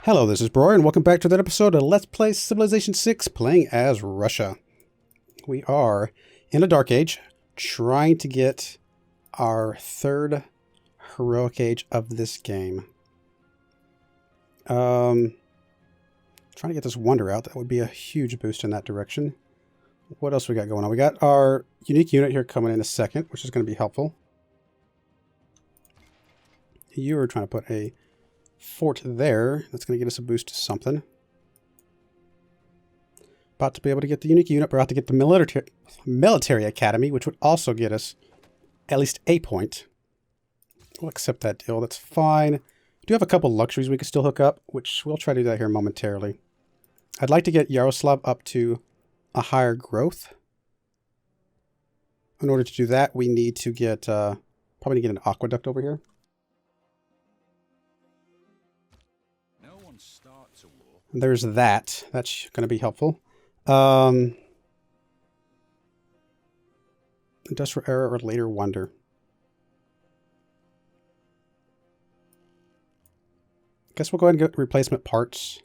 Hello, this is Broyar, and welcome back to that episode of Let's Play Civilization 6, playing as Russia. We are in a Dark Age, trying to get our third heroic age of this game. Trying to get this Wonder out. That would be a huge boost in that direction. What else we got going on? We got our unique unit here coming in a second, which is going to be helpful. You are trying to put a fort there. That's going to get us a boost to something. About to be able to get the unique unit. We're about to get the military academy, which would also get us at least a point. We'll accept that deal. That's fine. We do have a couple luxuries we could still hook up, which we'll try to do that here momentarily. I'd like to get Yaroslav up to a higher growth. In order to do that, we need to get probably need to get an aqueduct over here. There's that. That's going to be helpful. Industrial error or later wonder. Guess we'll go ahead and get replacement parts.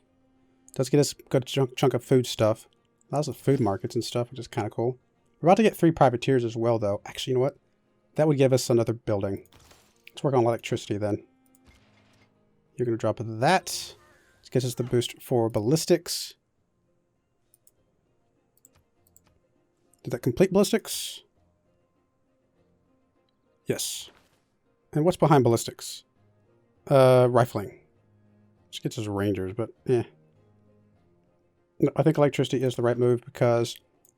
Does get us a good chunk of food stuff. Lots of food markets and stuff, which is kind of cool. We're about to get 3 privateers as well, though. Actually, you know what? That would give us another building. Let's work on electricity then. You're going to drop that. Gives us the boost for ballistics. Did that complete ballistics? Yes. And what's behind ballistics? Rifling. Which gets us rangers, but eh. No, I think electricity is the right move because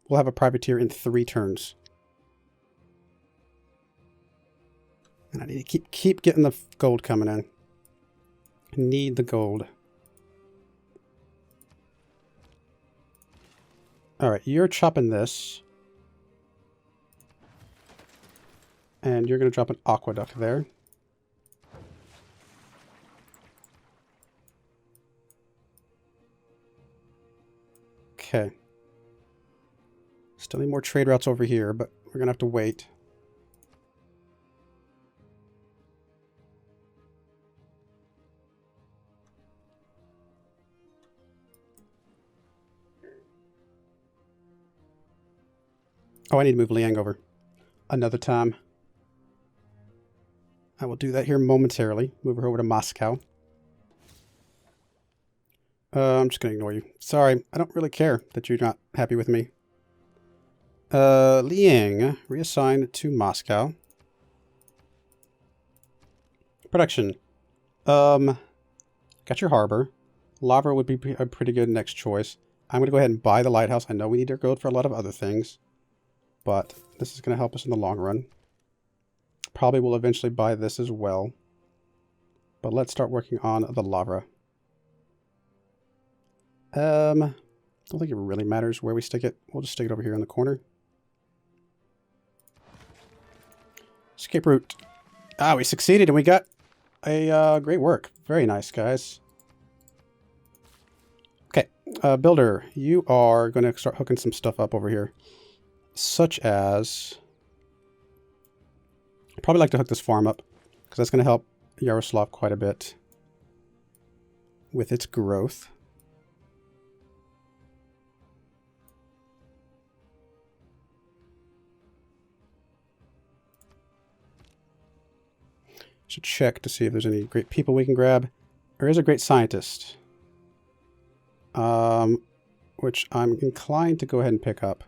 we'll have a privateer in 3 turns. And I need to keep getting the gold coming in. I need the gold. Alright, you're chopping this. And you're going to drop an aqueduct there. Okay. Still need more trade routes over here, but we're going to have to wait. Oh, I need to move Liang over another time. I will do that here momentarily. Move her over to Moscow. I'm just going to ignore you. Sorry, I don't really care that you're not happy with me. Liang, reassigned to Moscow. Production. Got your harbor. Lava would be a pretty good next choice. I'm going to go ahead and buy the lighthouse. I know we need our gold for a lot of other things. But this is going to help us in the long run. Probably will eventually buy this as well. But let's start working on the lava. Don't think it really matters where we stick it. We'll just stick it over here in the corner. Escape route. Ah, we succeeded and we got a great work. Very nice, guys. Okay, builder, you are going to start hooking some stuff up over here. Such as, I'd probably like to hook this farm up because that's going to help Yaroslav quite a bit with its growth. Should check to see if there's any great people we can grab. There is a great scientist, which I'm inclined to go ahead and pick up.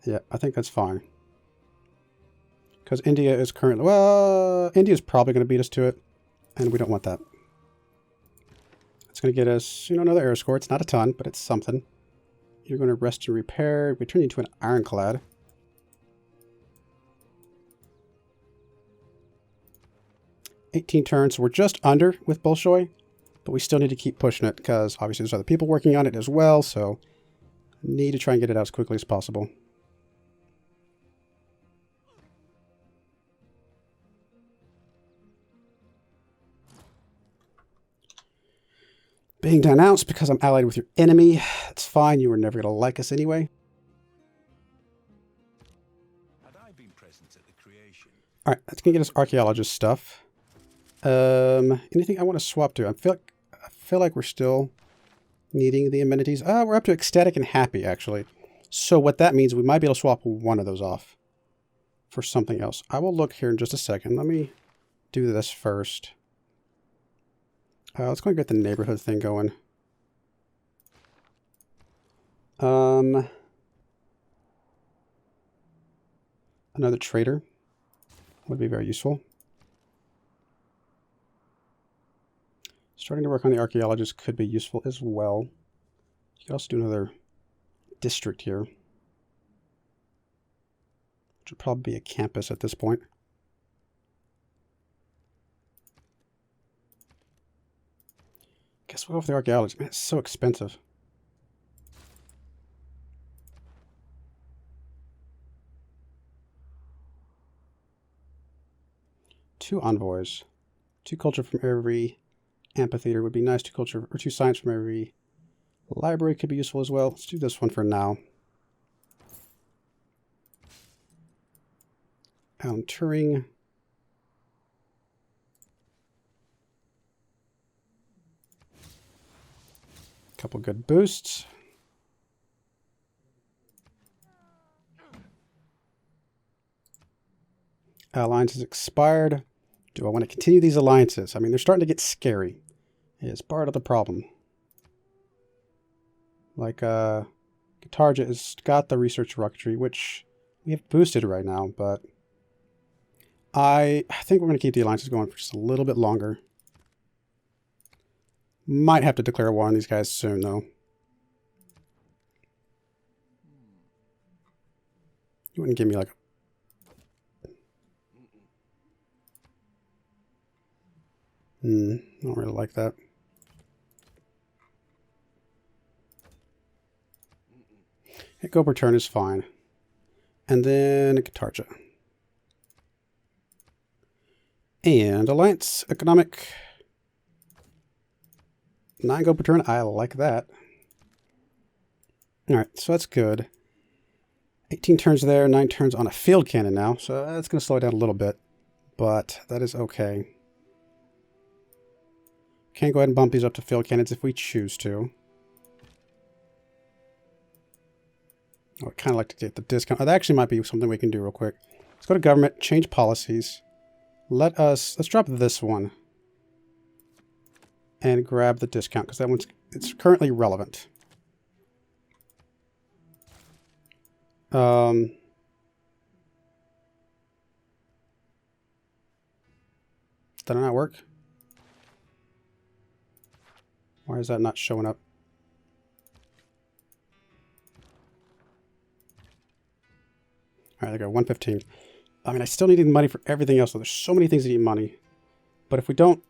Yeah, I think that's fine. Because India is currently... Well, India's probably going to beat us to it. And we don't want that. It's going to get us, another air score. It's not a ton, but it's something. You're going to rest and repair. We turn you into an ironclad. $18 turns. So we're just under with Bolshoi. But we still need to keep pushing it because obviously there's other people working on it as well. So need to try and get it out as quickly as possible. Being denounced because I'm allied with your enemy. That's fine. You were never going to like us anyway. Had I been present at Alright, that's gonna get us archaeologist stuff. Anything I want to swap to? I feel like we're still needing the amenities. We're up to ecstatic and happy, actually. So what that means, we might be able to swap one of those off for something else. I will look here in just a second. Let me do this first. Let's go and get the neighborhood thing going. Another trader would be very useful. Starting to work on the archaeologist could be useful as well. You could also do another district here, which would probably be a campus at this point. Guess we'll go with the archaeologist. Man, it's so expensive. Two envoys. Two culture from every amphitheater would be nice. Two culture or two science from every library could be useful as well. Let's do this one for now. Alan Turing. Couple good boosts. Alliance has expired. Do I want to continue these alliances? I mean, they're starting to get scary. It's part of the problem. Like, Guitarja has got the research rocketry, which we have boosted right now, but I think we're going to keep the alliances going for just a little bit longer. Might have to declare war on these guys soon, though. You wouldn't give me, like, I don't really like that. Hey, go return is fine. And then Guitarja. And Alliance Economic. 9 go per turn. I like that. Alright, so that's good. 18 turns there, 9 turns on a field cannon now. So that's going to slow it down a little bit. But that is okay. Can go ahead and bump these up to field cannons if we choose to. I would kind of like to get the discount. Oh, that actually might be something we can do real quick. Let's go to government, change policies. Let's drop this one. And grab the discount, because that one's, it's currently relevant. Did that not work? Why is that not showing up? Alright, there we go, 115. I mean, I still need money for everything else, so there's so many things that need money. But if we don't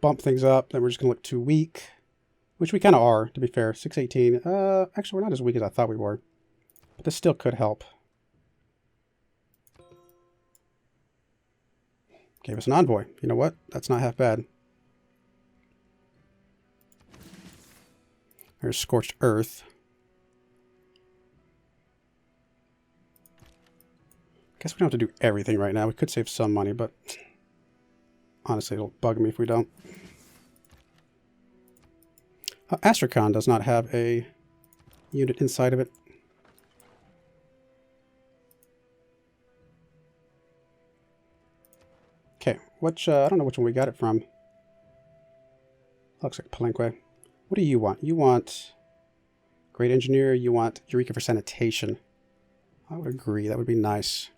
bump things up, then we're just going to look too weak. Which we kind of are, to be fair. 618. Actually, we're not as weak as I thought we were. But this still could help. Gave us an envoy. You know what? That's not half bad. There's Scorched Earth. Guess we don't have to do everything right now. We could save some money, but honestly, it'll bug me if we don't. Astrakhan does not have a unit inside of it. Okay, which, I don't know which one we got it from. Looks like Palenque. What do you want? You want Great Engineer, you want Eureka for Sanitation. I would agree, that would be nice.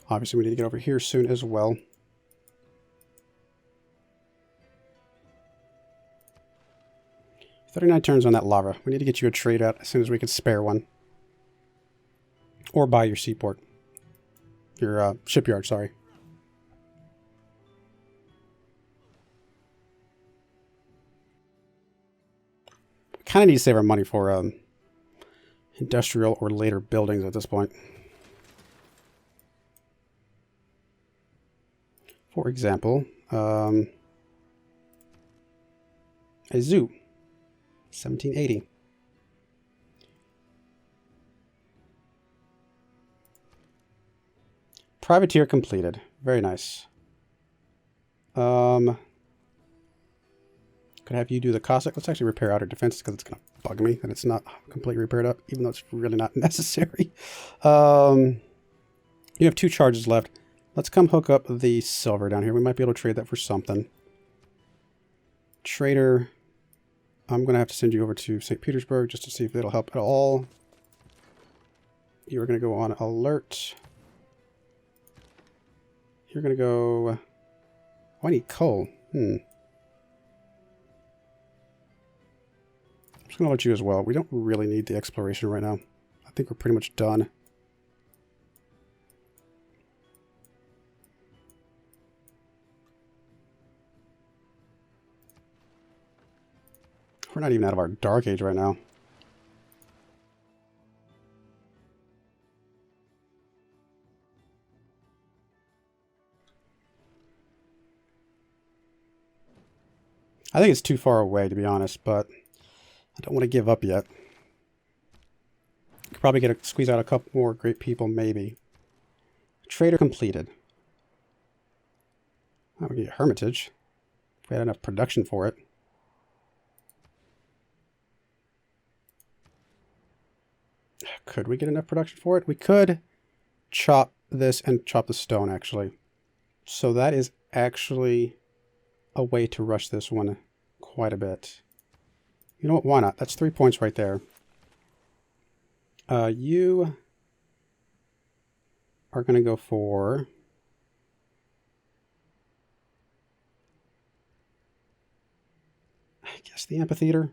Obviously, we need to get over here soon as well. $39 turns on that lava. We need to get you a trade out as soon as we can spare one. Or buy your seaport. Your shipyard, sorry. We kind of need to save our money for industrial or later buildings at this point. For example, a zoo. 1780. Privateer completed. Very nice. Could have you do the Cossack. Let's actually repair outer defenses because it's going to bug me that it's not completely repaired up, even though it's really not necessary. You have 2 charges left. Let's come hook up the silver down here. We might be able to trade that for something. Trader, I'm going to have to send you over to St. Petersburg just to see if it'll help at all. You're going to go on alert. You're going to go... Oh, I need coal. I'm just going to let you as well. We don't really need the exploration right now. I think we're pretty much done. We're not even out of our Dark Age right now. I think it's too far away, to be honest, but I don't want to give up yet. Could probably squeeze out a couple more great people, maybe. Trader completed. Oh, we get Hermitage. If we had enough production for it. Could we get enough production for it? We could chop this and chop the stone, actually. So that is actually a way to rush this one quite a bit. You know what? Why not? That's 3 points right there. You are going to go for... I guess the amphitheater.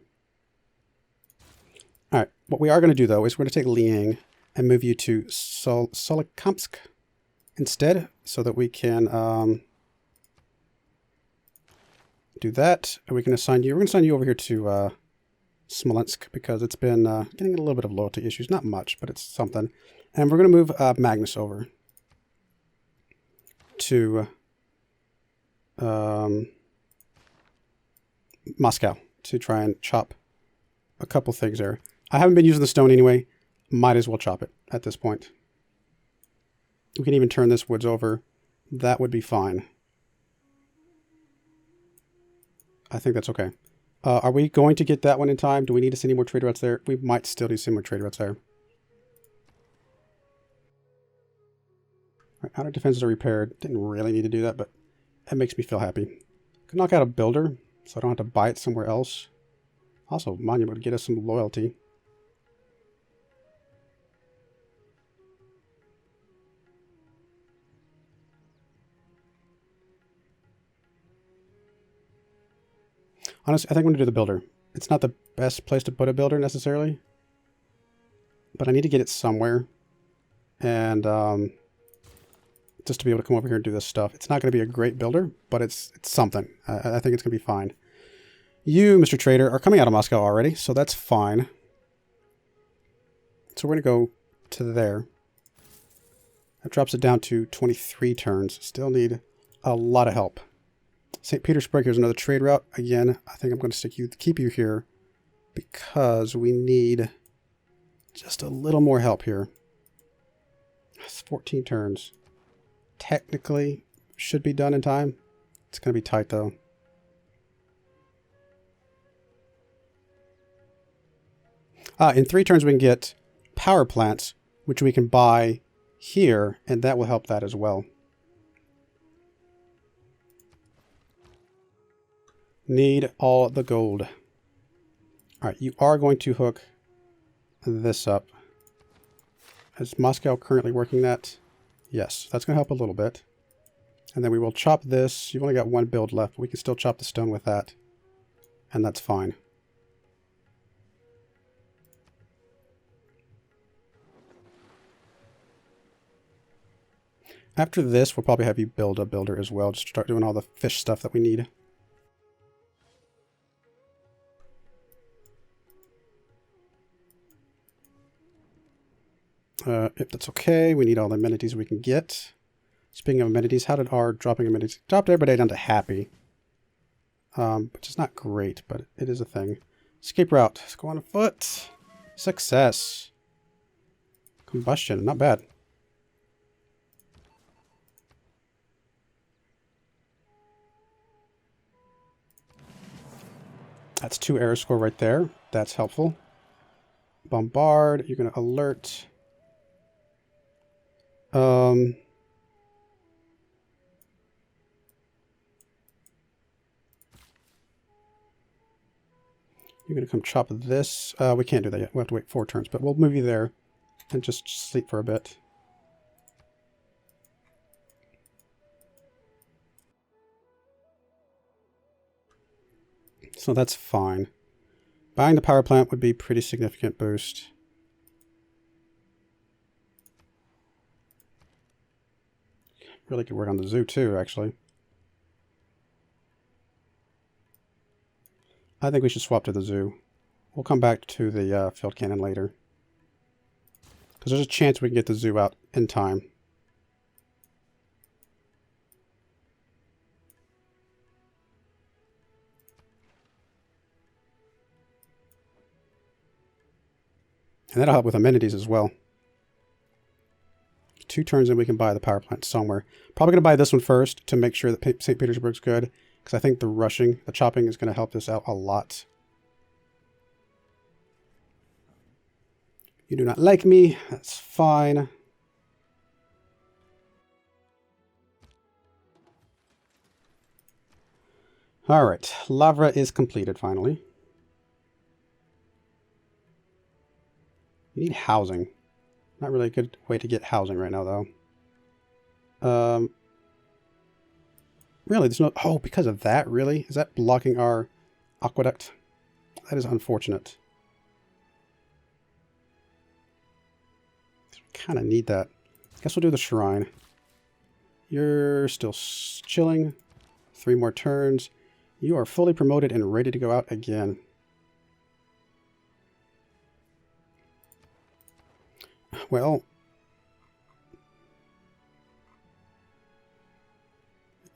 All right. What we are going to do, though, is we're going to take Liang and move you to Solikamsk instead so that we can... do that, and we can assign you. We're going to assign you over here to Smolensk because it's been getting a little bit of loyalty issues. Not much, but it's something. And we're going to move Magnus over to Moscow to try and chop a couple things there. I haven't been using the stone anyway. Might as well chop it at this point. We can even turn this woods over. That would be fine. I think that's okay. Are we going to get that one in time? Do we need to send any more trade routes there? We might still need some more trade routes there. All right, outer defenses are repaired. Didn't really need to do that, but that makes me feel happy. Could knock out a builder, so I don't have to buy it somewhere else. Also, Monument would get us some loyalty. Honestly, I think I'm going to do the builder. It's not the best place to put a builder necessarily, but I need to get it somewhere. And just to be able to come over here and do this stuff. It's not going to be a great builder, but it's something. I think it's going to be fine. You, Mr. Trader, are coming out of Moscow already, so that's fine. So we're going to go to there. That drops it down to 23 turns. Still need a lot of help. St. Petersburg, here's another trade route. Again, I think I'm going to keep you here because we need just a little more help here. It's 14 turns. Technically, should be done in time. It's going to be tight, though. In 3 turns, we can get power plants, which we can buy here, and that will help that as well. Need all the gold. All right, you are going to hook this up. Is Moscow currently working that? Yes, that's going to help a little bit. And then we will chop this. You've only got 1 build left. We can still chop the stone with that. And that's fine. After this, we'll probably have you build a builder as well. Just start doing all the fish stuff that we need. If that's okay, we need all the amenities we can get. Speaking of amenities, how did our dropping amenities? Dropped everybody down to happy. Which is not great, but it is a thing. Escape route. Let's go on foot. Success. Combustion. Not bad. That's 2 error score right there. That's helpful. Bombard. You're going to alert. You're going to come chop this. We can't do that yet. We'll have to wait 4 turns, but we'll move you there and just sleep for a bit. So that's fine. Buying the power plant would be a pretty significant boost. Really could work on the zoo too, actually. I think we should swap to the zoo. We'll come back to the field cannon later. Because there's a chance we can get the zoo out in time. And that'll help with amenities as well. 2 turns and we can buy the power plant somewhere. Probably going to buy this one first to make sure that St. Petersburg's good. Because I think the chopping is going to help this out a lot. You do not like me. That's fine. Alright, Lavra is completed finally. You need housing. Not really a good way to get housing right now, though. Really, there's no... Oh, because of that, really? Is that blocking our aqueduct? That is unfortunate. Kind of need that. Guess we'll do the shrine. You're still chilling. 3 more turns. You are fully promoted and ready to go out again. Well,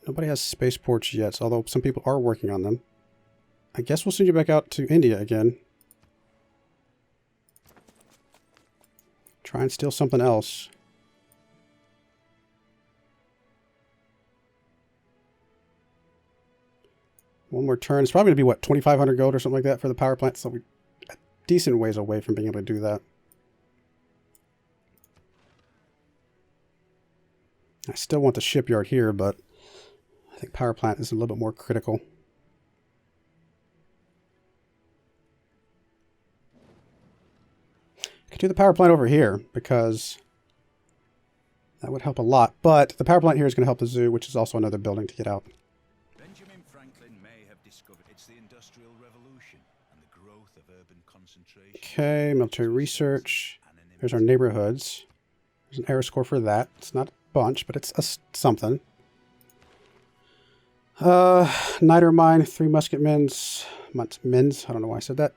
nobody has spaceports yet, although some people are working on them. I guess we'll send you back out to India again. Try and steal something else. One more turn. It's probably going to be, what, 2,500 gold or something like that for the power plant, so we're a decent ways away from being able to do that. I still want the shipyard here, but I think power plant is a little bit more critical. I could do the power plant over here because that would help a lot. But the power plant here is going to help the zoo, which is also another building to get out. Benjamin Franklin may have discovered it's the Industrial Revolution and the growth of urban concentration. Okay, military research. There's our neighborhoods. There's an error score for that. It's not bunch, but it's something. Niter mine, 3 musketmen's. Men's, I don't know why I said that.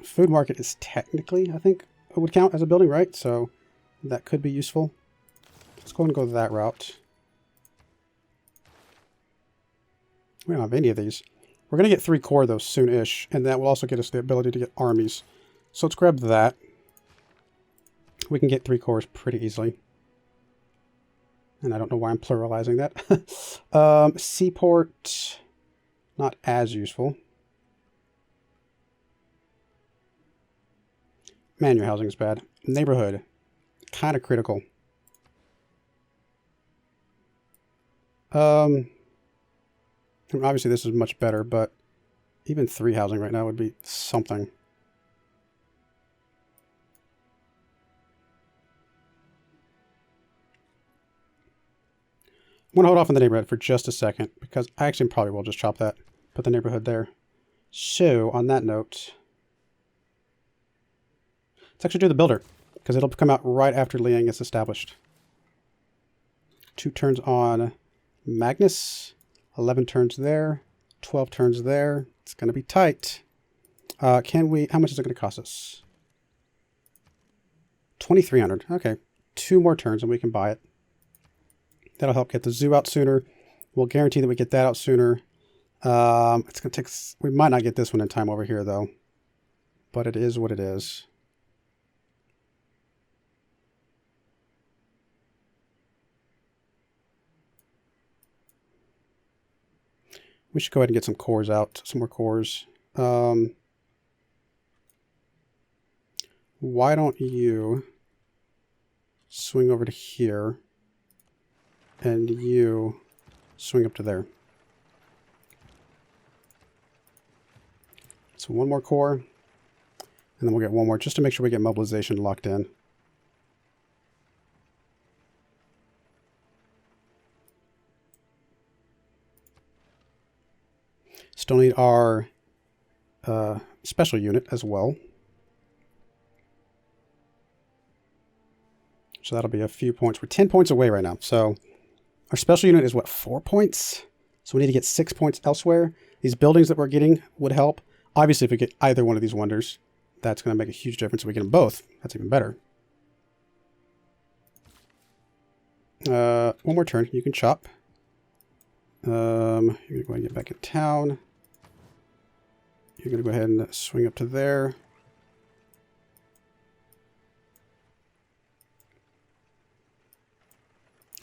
Food market is technically, I think, it would count as a building, right? So that could be useful. Let's go and go that route. We don't have any of these. We're going to get 3 core, though, soon-ish, and that will also get us the ability to get armies. So let's grab that. We can get 3 cores pretty easily. And I don't know why I'm pluralizing that. Seaport, not as useful. Man, your housing is bad. Neighborhood, kind of critical. Obviously this is much better, but even 3 housing right now would be something. I'm going to hold off on the neighborhood for just a second, because I actually probably will just chop that. Put the neighborhood there. So, on that note, let's actually do the builder, because it'll come out right after Liang is established. 2 turns on Magnus, 11 turns there, 12 turns there. It's going to be tight. How much is it going to cost us? 2,300. Okay, 2 more turns and we can buy it. That'll help get the zoo out sooner. We'll guarantee that we get that out sooner. It's going to take... We might not get this one in time over here, though. But it is what it is. We should go ahead and get some cores out. Some more cores. Why don't you swing over to here, and you swing up to there. So one more core, and then we'll get one more just to make sure we get mobilization locked in. Still need our special unit as well. So that'll be a few points. We're 10 points away right now. So our special unit is what, 4 points? So we need to get 6 points elsewhere. These buildings that we're getting would help. Obviously, if we get either one of these wonders, that's going to make a huge difference. If we get them both, that's even better. One more turn. You can chop. You're going to go ahead and get back in town. You're going to go ahead and swing up to there.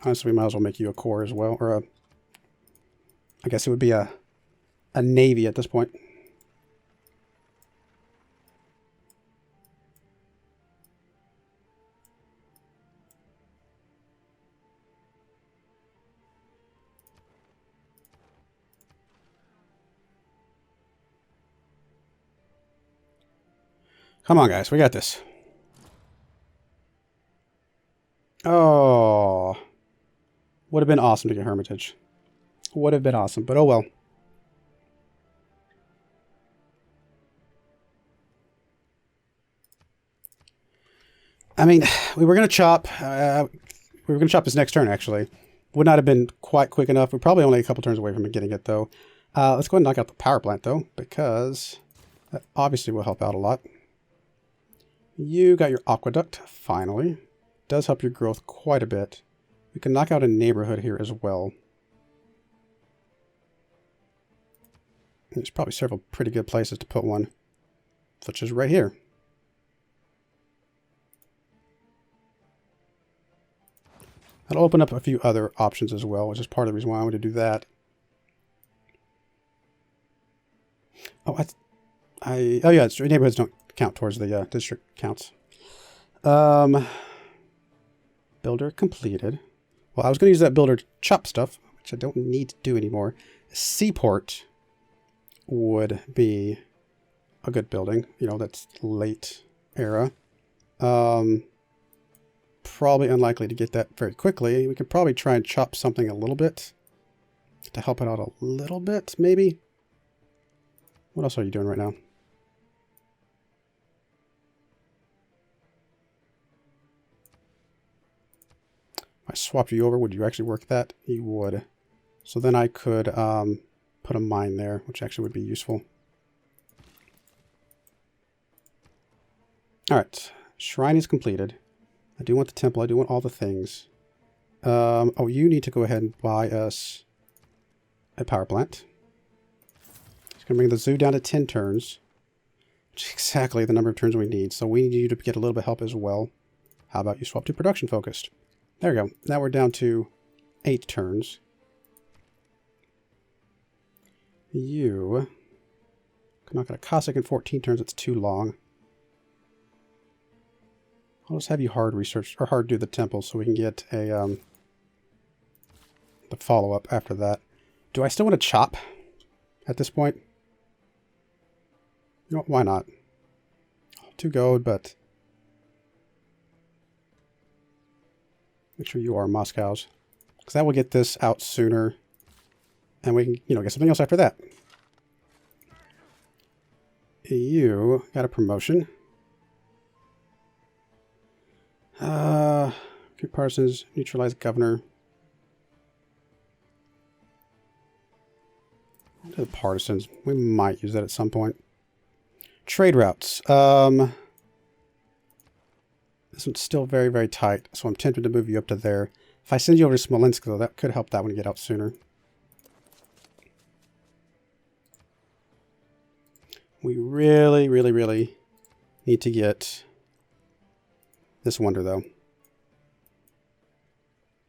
Honestly, we might as well make you a core as well. Or I guess it would be a navy at this point. Come on, guys. We got this. Oh. Would have been awesome to get Hermitage. Would have been awesome, but oh well. I mean, we were going to chop. We were going to chop this next turn, actually. Would not have been quite quick enough. We're probably only a couple turns away from getting it, though. Let's go ahead and knock out the power plant, though, because that obviously will help out a lot. You got your aqueduct, finally. Does help your growth quite a bit. We can knock out a neighborhood here as well. There's probably several pretty good places to put one, such as right here. That'll open up a few other options as well, which is part of the reason why I want to do that. Oh, oh yeah, neighborhoods don't count towards the district counts. Builder completed. Well, I was going to use that builder to chop stuff, which I don't need to do anymore. Seaport would be a good building. You know, that's late era. Probably unlikely to get that very quickly. We could probably try and chop something a little bit to help it out a little bit, maybe. What else are you doing right now? I swapped you over, would you actually work that? You would. So then I could put a mine there, which actually would be useful. Alright, shrine is completed. I do want the temple, I do want all the things. Oh, you need to go ahead and buy us a power plant. It's going to bring the zoo down to 10 turns, which is exactly the number of turns we need. So we need you to get a little bit of help as well. How about you swap to production focused? There we go. Now we're down to 8 turns. You can knock out a Cossack in 14 turns. It's too long. I'll just have you hard research or hard do the temple so we can get a the follow-up after that. Do I still want to chop at this point? You know what, why not? 2 gold, but make sure you are Moscow's, because that will get this out sooner, and we can, you know, get something else after that. You got a promotion. Recruit partisans, neutralize governor. The partisans, we might use that at some point. Trade routes. This one's still very, very tight, so I'm tempted to move you up to there. If I send you over to Smolensk, though, that could help that one get out sooner. We really, really, really need to get this wonder, though.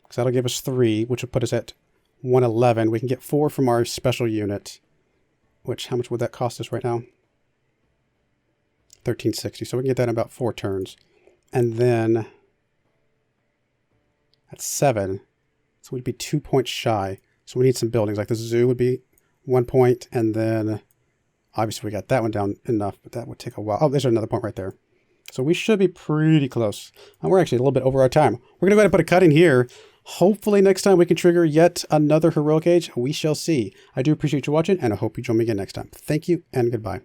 Because that'll give us 3, which will put us at 111. We can get 4 from our special unit. Which, how much would that cost us right now? 1360. So we can get that in about 4 turns. And then at 7. So we'd be 2 points shy. So we need some buildings. Like the zoo would be 1 point. And then obviously we got that one down enough, but that would take a while. Oh, there's another point right there. So we should be pretty close. And we're actually a little bit over our time. We're going to go ahead and put a cut in here. Hopefully next time we can trigger yet another heroic age. We shall see. I do appreciate you watching, and I hope you join me again next time. Thank you, and goodbye.